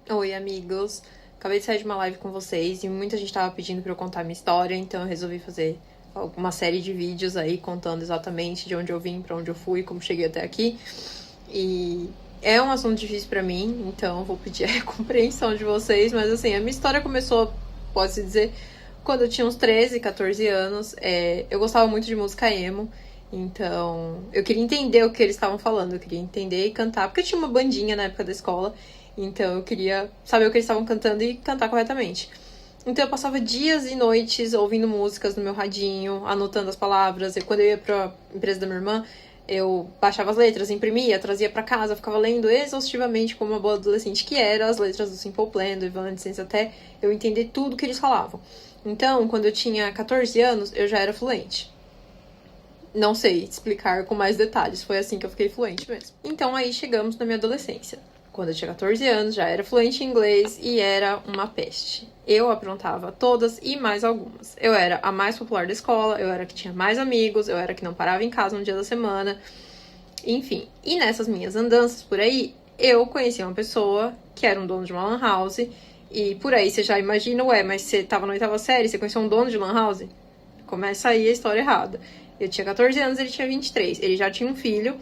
Oi, amigos. Acabei de sair de uma live com vocês e muita gente tava pedindo pra eu contar minha história, então eu resolvi fazer uma série de vídeos aí contando exatamente de onde eu vim, pra onde eu fui, como cheguei até aqui. E é um assunto difícil pra mim, então eu vou pedir a compreensão de vocês, mas assim, a minha história começou, pode-se dizer, quando eu tinha uns 13, 14 anos. Eu gostava muito de música emo. Então, eu queria entender o que eles estavam falando, eu queria entender e cantar, porque eu tinha uma bandinha na época da escola, então eu queria saber o que eles estavam cantando e cantar corretamente. Então eu passava dias e noites ouvindo músicas no meu radinho, anotando as palavras. E quando eu ia pra empresa da minha irmã, eu baixava as letras, imprimia, trazia pra casa, ficava lendo exaustivamente como uma boa adolescente que era, as letras do Simple Plan, do Evanescence, até eu entender tudo que eles falavam. Então, quando eu tinha 14 anos, eu já era fluente. Não sei explicar com mais detalhes, foi assim que eu fiquei fluente mesmo. Então aí chegamos na minha adolescência. Quando eu tinha 14 anos, já era fluente em inglês e era uma peste. Eu aprontava todas e mais algumas. Eu era a mais popular da escola, eu era a que tinha mais amigos, eu era a que não parava em casa um dia da semana. Enfim, e nessas minhas andanças por aí, eu conheci uma pessoa que era um dono de uma lan house. E por aí você já imagina, mas você tava na oitava série, você conheceu um dono de lan house? Começa aí a história errada. Eu tinha 14 anos, ele tinha 23. Ele já tinha um filho.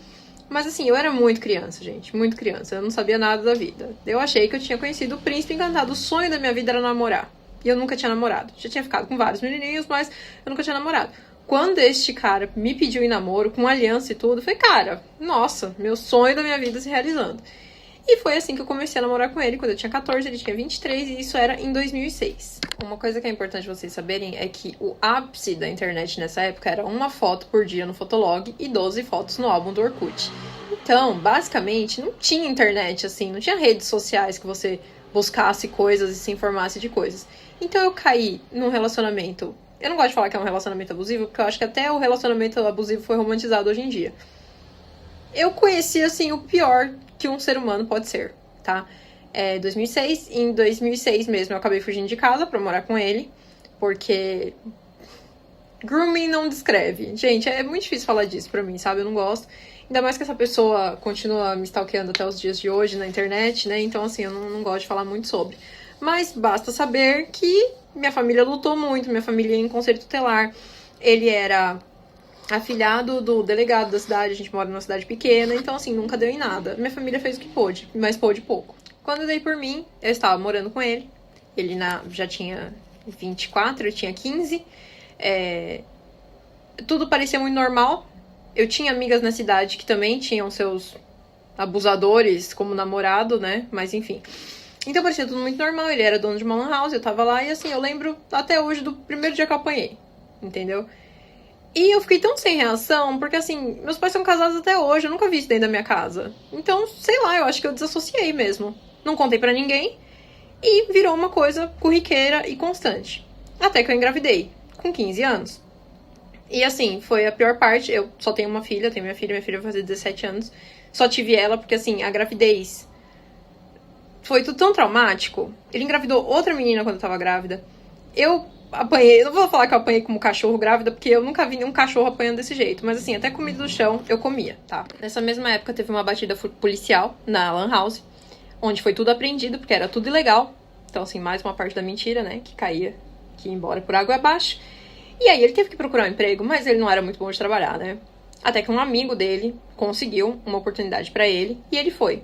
Mas assim, eu era muito criança, gente. Muito criança. Eu não sabia nada da vida. Eu achei que eu tinha conhecido o príncipe encantado. O sonho da minha vida era namorar. E eu nunca tinha namorado. Já tinha ficado com vários menininhos, mas eu nunca tinha namorado. Quando este cara me pediu em namoro, com aliança e tudo, foi, cara, nossa, meu sonho da minha vida se realizando. E foi assim que eu comecei a namorar com ele, quando eu tinha 14, ele tinha 23, e isso era em 2006. Uma coisa que é importante vocês saberem é que o ápice da internet nessa época era uma foto por dia no Fotolog e 12 fotos no álbum do Orkut. Então, basicamente, não tinha internet, assim, não tinha redes sociais que você buscasse coisas e se informasse de coisas. Então eu caí num relacionamento... Eu não gosto de falar que é um relacionamento abusivo, porque eu acho que até o relacionamento abusivo foi romantizado hoje em dia. Eu conheci, assim, o pior que um ser humano pode ser, tá? 2006, em 2006 mesmo eu acabei fugindo de casa pra morar com ele, porque grooming não descreve. Gente, é muito difícil falar disso pra mim, sabe? Eu não gosto. Ainda mais que essa pessoa continua me stalkeando até os dias de hoje na internet, né? Então, assim, eu não gosto de falar muito sobre. Mas basta saber que minha família lutou muito, minha família em conselho tutelar. Ele era afilhado do delegado da cidade, a gente mora numa cidade pequena, então assim, nunca deu em nada. Minha família fez o que pôde, mas pôde pouco. Quando eu dei por mim, eu estava morando com ele, ele já tinha 24, eu tinha 15, tudo parecia muito normal. Eu tinha amigas na cidade que também tinham seus abusadores como namorado, né, mas enfim. Então parecia tudo muito normal, ele era dono de uma lan house, eu tava lá e assim, eu lembro até hoje do primeiro dia que eu apanhei, entendeu? E eu fiquei tão sem reação, porque assim, meus pais são casados até hoje, eu nunca vi isso dentro da minha casa. Então, sei lá, eu acho que eu desassociei mesmo. Não contei pra ninguém e virou uma coisa corriqueira e constante. Até que eu engravidei, com 15 anos. E assim, foi a pior parte, eu só tenho uma filha, tenho minha filha vai fazer 17 anos. Só tive ela porque assim, a gravidez foi tudo tão traumático. Ele engravidou outra menina quando eu tava grávida. Eu apanhei, eu não vou falar que eu apanhei como cachorro grávida, porque eu nunca vi nenhum cachorro apanhando desse jeito. Mas assim, até comida do chão eu comia, tá? Nessa mesma época teve uma batida policial na lan house, onde foi tudo apreendido, porque era tudo ilegal. Então assim, mais uma parte da mentira, né, que caía, que ia embora por água abaixo. E aí ele teve que procurar um emprego, mas ele não era muito bom de trabalhar, né? Até que um amigo dele conseguiu uma oportunidade pra ele, e ele foi.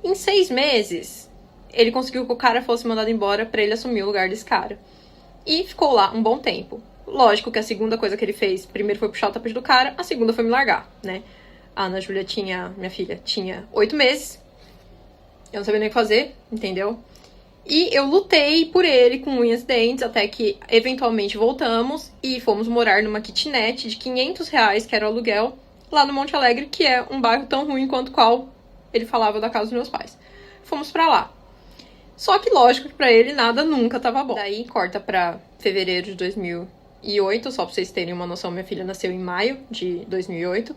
Em 6 meses, ele conseguiu que o cara fosse mandado embora pra ele assumir o lugar desse cara. E ficou lá um bom tempo. Lógico que a segunda coisa que ele fez, primeiro foi puxar o tapete do cara, a segunda foi me largar, né? A Ana Júlia minha filha, tinha 8 meses. Eu não sabia nem o que fazer, entendeu? E eu lutei por ele com unhas e dentes, até que eventualmente voltamos e fomos morar numa kitnet de R$ 500, que era o aluguel, lá no Monte Alegre, que é um bairro tão ruim quanto qual ele falava da casa dos meus pais. Fomos pra lá. Só que, lógico, que pra ele nada nunca tava bom. Daí, corta pra fevereiro de 2008, só pra vocês terem uma noção, minha filha nasceu em maio de 2008.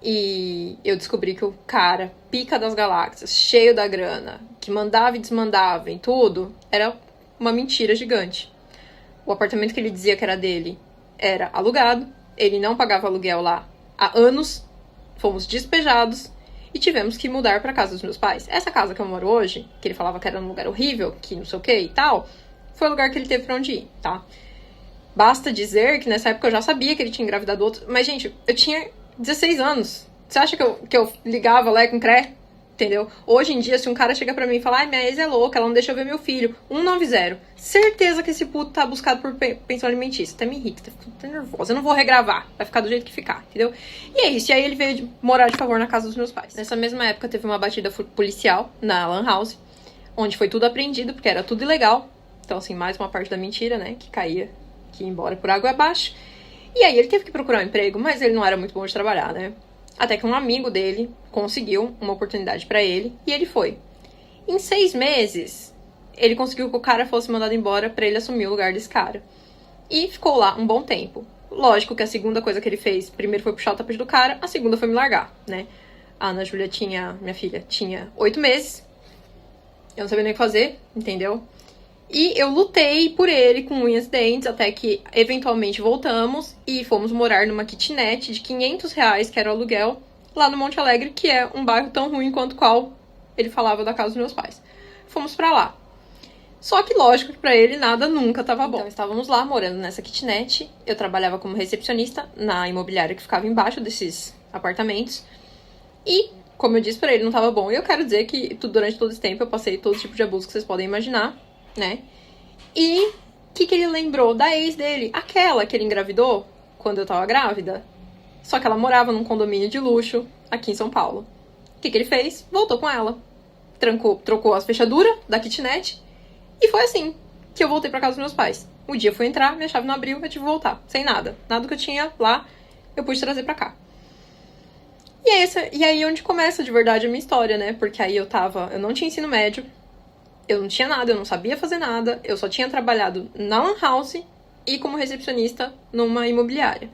E eu descobri que o cara, pica das galáxias, cheio da grana, que mandava e desmandava em tudo, era uma mentira gigante. O apartamento que ele dizia que era dele era alugado, ele não pagava aluguel lá há anos, fomos despejados, e tivemos que mudar pra casa dos meus pais. Essa casa que eu moro hoje, que ele falava que era um lugar horrível, que não sei o que e tal, foi o lugar que ele teve pra onde ir, tá? Basta dizer que nessa época eu já sabia que ele tinha engravidado outro. Mas, gente, eu tinha 16 anos. Você acha que eu ligava lá com cré? Entendeu? Hoje em dia, se um cara chega pra mim e fala, ai, minha ex é louca, ela não deixa eu ver meu filho. 190. Certeza que esse puto tá buscado por pensão alimentícia. Até me irrita, fico até nervosa. Eu não vou regravar. Vai ficar do jeito que ficar, entendeu? E é isso. E aí ele veio morar de favor na casa dos meus pais. Nessa mesma época, teve uma batida policial na Lan House, onde foi tudo apreendido, porque era tudo ilegal. Então, assim, mais uma parte da mentira, né? Que caía, que ia embora por água abaixo. E aí ele teve que procurar um emprego, mas ele não era muito bom de trabalhar, né? Até que um amigo dele conseguiu uma oportunidade pra ele e ele foi. Em 6 meses, ele conseguiu que o cara fosse mandado embora pra ele assumir o lugar desse cara. E ficou lá um bom tempo. Lógico que a segunda coisa que ele fez, primeiro foi puxar o tapete do cara, a segunda foi me largar, né? A Ana Júlia minha filha, tinha 8 meses. Eu não sabia nem o que fazer, entendeu? E eu lutei por ele com unhas e dentes, até que eventualmente voltamos e fomos morar numa kitnet de R$500, que era o aluguel, lá no Monte Alegre, que é um bairro tão ruim quanto qual ele falava da casa dos meus pais. Fomos pra lá. Só que lógico que pra ele nada nunca tava bom. Então estávamos lá morando nessa kitnet, eu trabalhava como recepcionista na imobiliária que ficava embaixo desses apartamentos. E, como eu disse pra ele, não tava bom. E eu quero dizer que durante todo esse tempo eu passei todo tipo de abuso que vocês podem imaginar, né? E o que ele lembrou da ex dele? Aquela que ele engravidou quando eu tava grávida. Só que ela morava num condomínio de luxo aqui em São Paulo. O que ele fez? Voltou com ela. Trocou as fechaduras da kitnet. E foi assim que eu voltei pra casa dos meus pais. O dia foi entrar, minha chave não abriu, eu tive que voltar. Sem nada. Nada que eu tinha lá, eu pude trazer pra cá. E aí onde começa de verdade a minha história, né? Porque aí eu não tinha ensino médio. Eu não tinha nada, eu não sabia fazer nada, eu só tinha trabalhado na Lan House e como recepcionista numa imobiliária.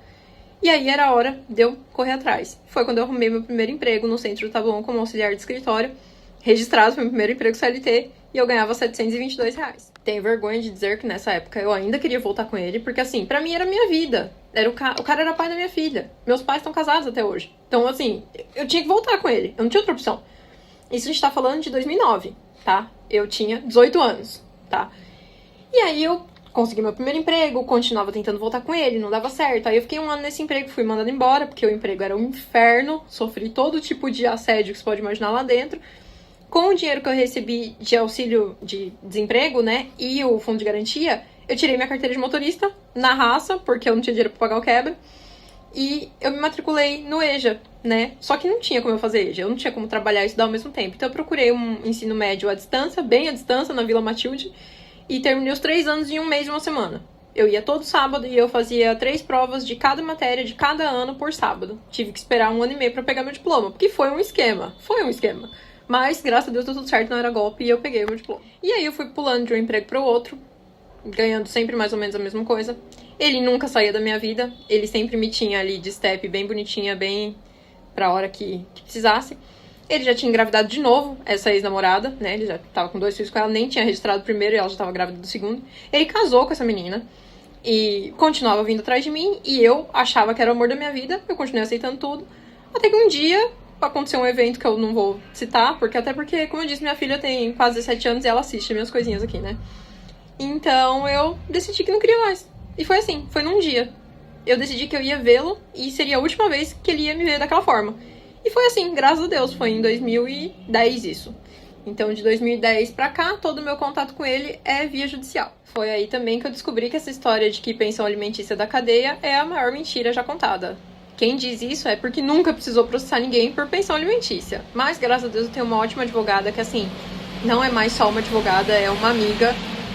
E aí era a hora de eu correr atrás. Foi quando eu arrumei meu primeiro emprego no centro do Taboão como auxiliar de escritório, registrado, foi meu primeiro emprego CLT, e eu ganhava R$722. Tenho vergonha de dizer que nessa época eu ainda queria voltar com ele, porque assim, pra mim era minha vida. O cara era pai da minha filha. Meus pais estão casados até hoje. Então assim, eu tinha que voltar com ele, eu não tinha outra opção. Isso a gente tá falando de 2009, tá? Eu tinha 18 anos, tá? E aí eu consegui meu primeiro emprego, continuava tentando voltar com ele, não dava certo. Aí eu fiquei 1 ano nesse emprego, fui mandada embora, porque o emprego era um inferno, sofri todo tipo de assédio que você pode imaginar lá dentro. Com o dinheiro que eu recebi de auxílio de desemprego, né, e o fundo de garantia, eu tirei minha carteira de motorista na raça, porque eu não tinha dinheiro pra pagar o quebra. E eu me matriculei no EJA, né? Só que não tinha como eu fazer EJA, eu não tinha como trabalhar e estudar ao mesmo tempo. Então eu procurei um ensino médio à distância, bem à distância, na Vila Matilde, e terminei os 3 anos em 1 mês e 1 semana. Eu ia todo sábado e eu fazia 3 provas de cada matéria, de cada ano por sábado. Tive que esperar 1 ano e meio pra pegar meu diploma, porque foi um esquema. Mas, graças a Deus, deu tudo certo, não era golpe, e eu peguei o meu diploma. E aí eu fui pulando de um emprego pro outro, ganhando sempre mais ou menos a mesma coisa. Ele nunca saía da minha vida, ele sempre me tinha ali de step bem bonitinha, bem pra hora que precisasse. Ele já tinha engravidado de novo, essa ex-namorada, né? Ele já tava com 2 filhos com ela, nem tinha registrado o primeiro e ela já tava grávida do segundo. Ele casou com essa menina e continuava vindo atrás de mim e eu achava que era o amor da minha vida, eu continuei aceitando tudo. Até que um dia aconteceu um evento que eu não vou citar, porque, como eu disse, minha filha tem quase 17 anos e ela assiste minhas coisinhas aqui, né? Então eu decidi que não queria mais. E foi assim, foi num dia. Eu decidi que eu ia vê-lo e seria a última vez que ele ia me ver daquela forma. E foi assim, graças a Deus, foi em 2010 isso. Então, de 2010 pra cá, todo o meu contato com ele é via judicial. Foi aí também que eu descobri que essa história de que pensão alimentícia da cadeia é a maior mentira já contada. Quem diz isso é porque nunca precisou processar ninguém por pensão alimentícia. Mas, graças a Deus, eu tenho uma ótima advogada que, assim, não é mais só uma advogada, é uma amiga.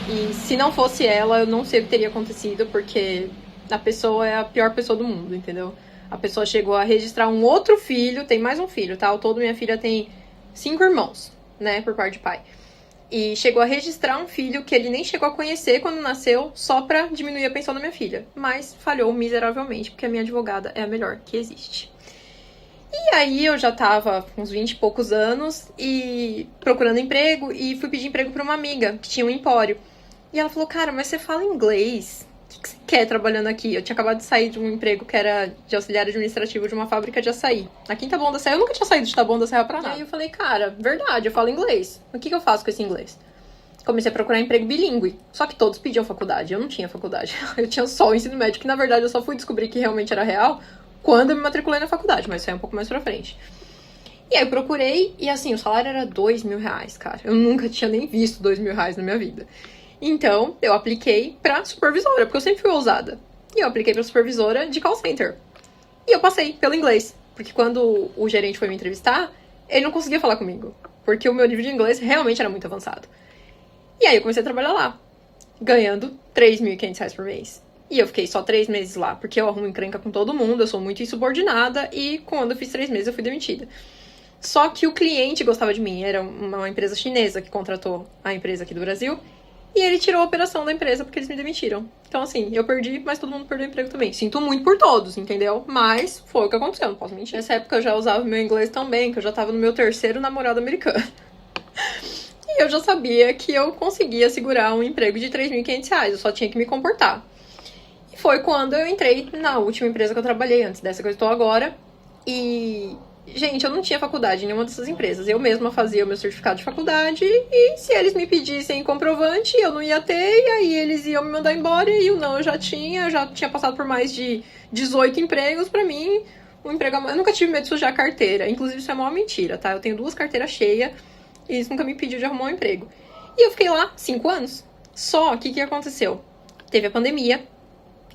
E se não fosse ela, eu não sei o que teria acontecido, porque a pessoa é a pior pessoa do mundo, entendeu? A pessoa chegou a registrar um outro filho, tem mais um filho, tá? Ao todo, minha filha tem 5 irmãos, né, por parte de pai. E chegou a registrar um filho que ele nem chegou a conhecer quando nasceu, só pra diminuir a pensão da minha filha. Mas falhou miseravelmente, porque a minha advogada é a melhor que existe. E aí eu já tava com uns 20 e poucos anos e procurando emprego e fui pedir emprego pra uma amiga que tinha um empório. E ela falou, cara, mas você fala inglês? que você quer trabalhando aqui? Eu tinha acabado de sair de um emprego que era de auxiliar administrativo de uma fábrica de açaí. Aqui em Taboão da Serra, eu nunca tinha saído de Taboão da Serra pra nada. E aí eu falei, cara, verdade, eu falo inglês. O que eu faço com esse inglês? Comecei a procurar emprego bilíngue. Só que todos pediam faculdade. Eu não tinha faculdade. Eu tinha só o ensino médio, que na verdade eu só fui descobrir que realmente era real quando eu me matriculei na faculdade, mas isso é um pouco mais pra frente. E aí eu procurei, e assim, o salário era R$2.000, cara. Eu nunca tinha nem visto R$2.000 na minha vida. Então, eu apliquei pra supervisora, porque eu sempre fui ousada. E eu apliquei pra supervisora de call center. E eu passei pelo inglês. Porque quando o gerente foi me entrevistar, ele não conseguia falar comigo. Porque o meu nível de inglês realmente era muito avançado. E aí eu comecei a trabalhar lá, ganhando R$3.500 por mês. E eu fiquei só 3 meses lá, porque eu arrumo encrenca com todo mundo, eu sou muito insubordinada, e quando eu fiz 3 meses eu fui demitida. Só que o cliente gostava de mim, era uma empresa chinesa que contratou a empresa aqui do Brasil, e ele tirou a operação da empresa porque eles me demitiram. Então assim, eu perdi, mas todo mundo perdeu o emprego também. Sinto muito por todos, entendeu? Mas foi o que aconteceu, não posso mentir. Nessa época eu já usava meu inglês tão bem, que eu já tava no meu 3º namorado americano. E eu já sabia que eu conseguia segurar um emprego de R$3.500, eu só tinha que me comportar. E foi quando eu entrei na última empresa que eu trabalhei, antes dessa que eu estou agora. E, gente, eu não tinha faculdade em nenhuma dessas empresas. Eu mesma fazia o meu certificado de faculdade e se eles me pedissem comprovante, eu não ia ter. E aí eles iam me mandar embora e o não eu já tinha passado por mais de 18 empregos. Pra mim, um emprego... Eu nunca tive medo de sujar a carteira. Inclusive, isso é uma mentira, tá? Eu tenho 2 carteiras cheias. E isso nunca me impediu de arrumar um emprego. E eu fiquei lá 5 anos. Só que o que aconteceu? Teve a pandemia,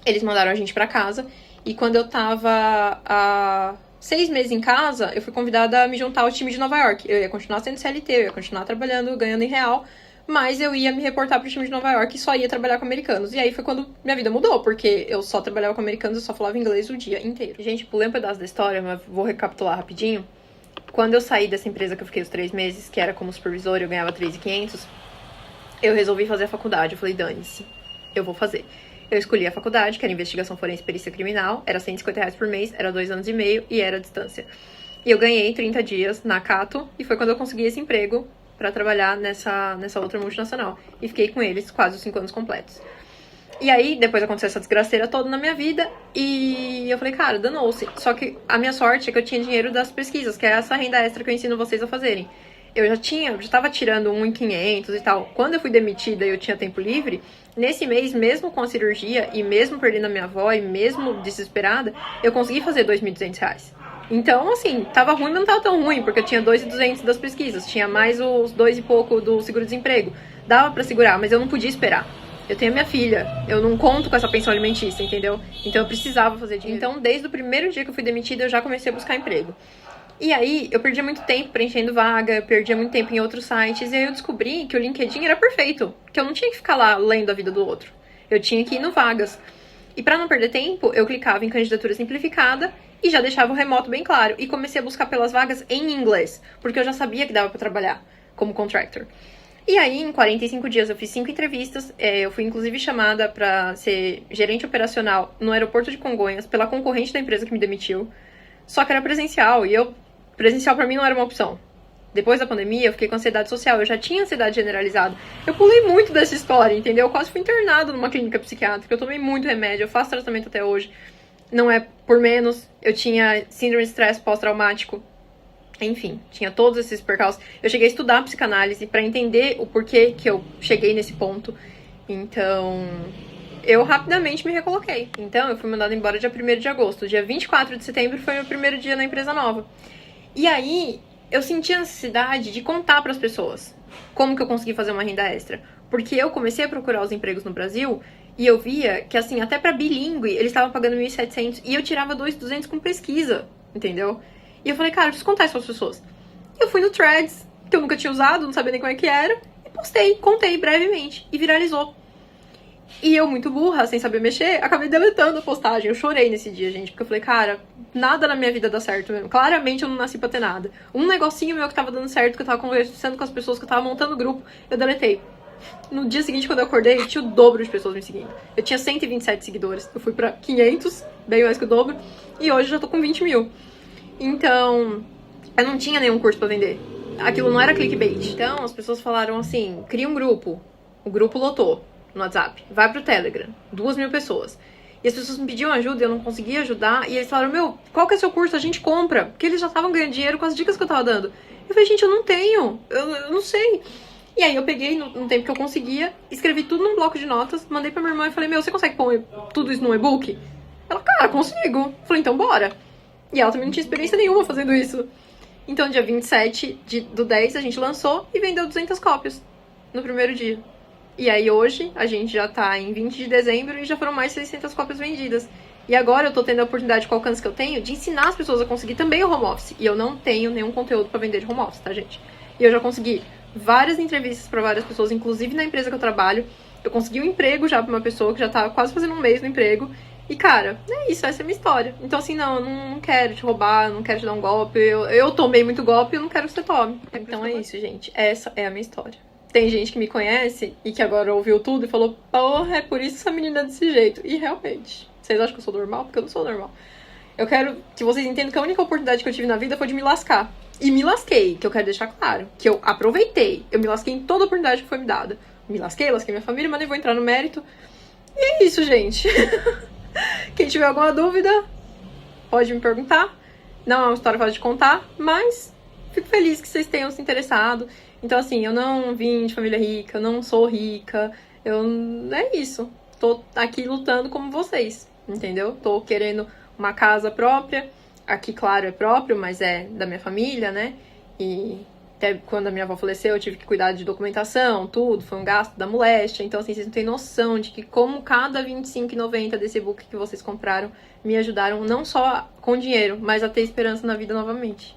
eles mandaram a gente pra casa, e quando eu tava há 6 meses em casa, eu fui convidada a me juntar ao time de Nova York. Eu ia continuar sendo CLT, eu ia continuar trabalhando, ganhando em real, mas eu ia me reportar pro time de Nova York e só ia trabalhar com americanos. E aí foi quando minha vida mudou, porque eu só trabalhava com americanos, eu só falava inglês o dia inteiro. Gente, pulei um pedaço da história, mas vou recapitular rapidinho. Quando eu saí dessa empresa que eu fiquei os 3 meses, que era como supervisora, eu ganhava R$3.500, eu resolvi fazer a faculdade. Eu falei, dane-se, eu vou fazer. Eu escolhi a faculdade, que era Investigação Forense e Perícia Criminal, era R$150 por mês, era 2 anos e meio e era à distância. E eu ganhei 30 dias na Cato, e foi quando eu consegui esse emprego pra trabalhar nessa outra multinacional. E fiquei com eles quase os 5 anos completos. E aí, depois aconteceu essa desgraceira toda na minha vida, e eu falei, cara, danou-se. Só que a minha sorte é que eu tinha dinheiro das pesquisas, que é essa renda extra que eu ensino vocês a fazerem. Eu já tava tirando 1.500 e tal. Quando eu fui demitida e eu tinha tempo livre, nesse mês, mesmo com a cirurgia, e mesmo perdendo a minha avó, e mesmo desesperada, eu consegui fazer R$2.200. Então, assim, tava ruim, mas não tava tão ruim, porque eu tinha 2.200 das pesquisas, tinha mais os 2 e pouco do seguro-desemprego. Dava pra segurar, mas eu não podia esperar. Eu tenho a minha filha, eu não conto com essa pensão alimentícia, entendeu? Então eu precisava fazer dinheiro. Então, desde o primeiro dia que eu fui demitida, eu já comecei a buscar emprego. E aí, eu perdia muito tempo preenchendo vaga, eu perdia muito tempo em outros sites, e aí eu descobri que o LinkedIn era perfeito, que eu não tinha que ficar lá lendo a vida do outro. Eu tinha que ir no Vagas. E pra não perder tempo, eu clicava em candidatura simplificada e já deixava o remoto bem claro. E comecei a buscar pelas vagas em inglês, porque eu já sabia que dava pra trabalhar como contractor. E aí, em 45 dias, eu fiz 5 entrevistas. Eu fui, inclusive, chamada pra ser gerente operacional no aeroporto de Congonhas pela concorrente da empresa que me demitiu. Só que era presencial, e presencial pra mim não era uma opção. Depois da pandemia, eu fiquei com ansiedade social. Eu já tinha ansiedade generalizada. Eu pulei muito dessa história, entendeu? Eu quase fui internado numa clínica psiquiátrica. Eu tomei muito remédio, eu faço tratamento até hoje. Não é por menos. Eu tinha síndrome de estresse pós-traumático. Enfim, tinha todos esses percalços. Eu cheguei a estudar psicanálise pra entender o porquê que eu cheguei nesse ponto. Então, eu rapidamente me recoloquei. Então, eu fui mandada embora dia 1º de agosto. Dia 24 de setembro foi meu primeiro dia na empresa nova. E aí, eu senti a necessidade de contar pras pessoas como que eu consegui fazer uma renda extra. Porque eu comecei a procurar os empregos no Brasil e eu via que, assim, até pra bilíngue, eles estavam pagando 1.700 e eu tirava 2.200 com pesquisa, entendeu? E eu falei, cara, eu preciso contar isso pras pessoas. Eu fui no Threads, que eu nunca tinha usado, não sabia nem como é que era, e postei, contei brevemente, e viralizou. E eu, muito burra, sem saber mexer, acabei deletando a postagem. Eu chorei nesse dia, gente, porque eu falei, cara, nada na minha vida dá certo mesmo. Claramente eu não nasci pra ter nada. Um negocinho meu que tava dando certo, que eu tava conversando com as pessoas, que eu tava montando o grupo, eu deletei. No dia seguinte, quando eu acordei, eu tinha o dobro de pessoas me seguindo. Eu tinha 127 seguidores, eu fui pra 500, bem mais que o dobro, e hoje eu já tô com 20 mil. Então, eu não tinha nenhum curso pra vender. Aquilo não era clickbait. Então, as pessoas falaram assim, cria um grupo. O grupo lotou. no WhatsApp, vai pro Telegram, 2.000 pessoas. E as pessoas me pediam ajuda e eu não conseguia ajudar. E eles falaram, meu, qual que é o seu curso? A gente compra. Porque eles já estavam ganhando dinheiro com as dicas que eu tava dando. Eu falei, gente, eu não tenho. Eu não sei. E aí eu peguei, no tempo que eu conseguia, escrevi tudo num bloco de notas, mandei pra minha irmã e falei, meu, você consegue pôr tudo isso num e-book? Ela, cara, consigo. Eu falei, então bora. E ela também não tinha experiência nenhuma fazendo isso. Então, dia 27 do 10, a gente lançou e vendeu 200 cópias no primeiro dia. E aí hoje, a gente já tá em 20 de dezembro e já foram mais de 600 cópias vendidas. E agora eu tô tendo a oportunidade, com o alcance que eu tenho, de ensinar as pessoas a conseguir também o home office. E eu não tenho nenhum conteúdo pra vender de home office, tá, gente? E eu já consegui várias entrevistas pra várias pessoas, inclusive na empresa que eu trabalho. Eu consegui um emprego já pra uma pessoa que já tá quase fazendo um mês no emprego. E, cara, é isso, essa é a minha história. Então, assim, não, eu não quero te roubar, não quero te dar um golpe. Eu tomei muito golpe e eu não quero que você tome. Então é isso, gente. Essa é a minha história. Tem gente que me conhece e que agora ouviu tudo e falou, porra, é por isso essa menina é desse jeito. E realmente, vocês acham que eu sou normal? Porque eu não sou normal. Eu quero que vocês entendam que a única oportunidade que eu tive na vida foi de me lascar. E me lasquei, que eu quero deixar claro. Que eu aproveitei. Eu me lasquei em toda a oportunidade que foi me dada. Me lasquei minha família, mas nem vou entrar no mérito. E é isso, gente. Quem tiver alguma dúvida, pode me perguntar. Não é uma história fácil de contar, mas fico feliz que vocês tenham se interessado. Então, assim, eu não vim de família rica, eu não sou rica, é isso. Tô aqui lutando como vocês, entendeu? Tô querendo uma casa própria. Aqui, claro, é próprio, mas é da minha família, né? E até quando a minha avó faleceu, eu tive que cuidar de documentação, tudo. Foi um gasto da moléstia. Então, assim, vocês não têm noção de que como cada R$25,90 desse e-book que vocês compraram me ajudaram não só com dinheiro, mas a ter esperança na vida novamente.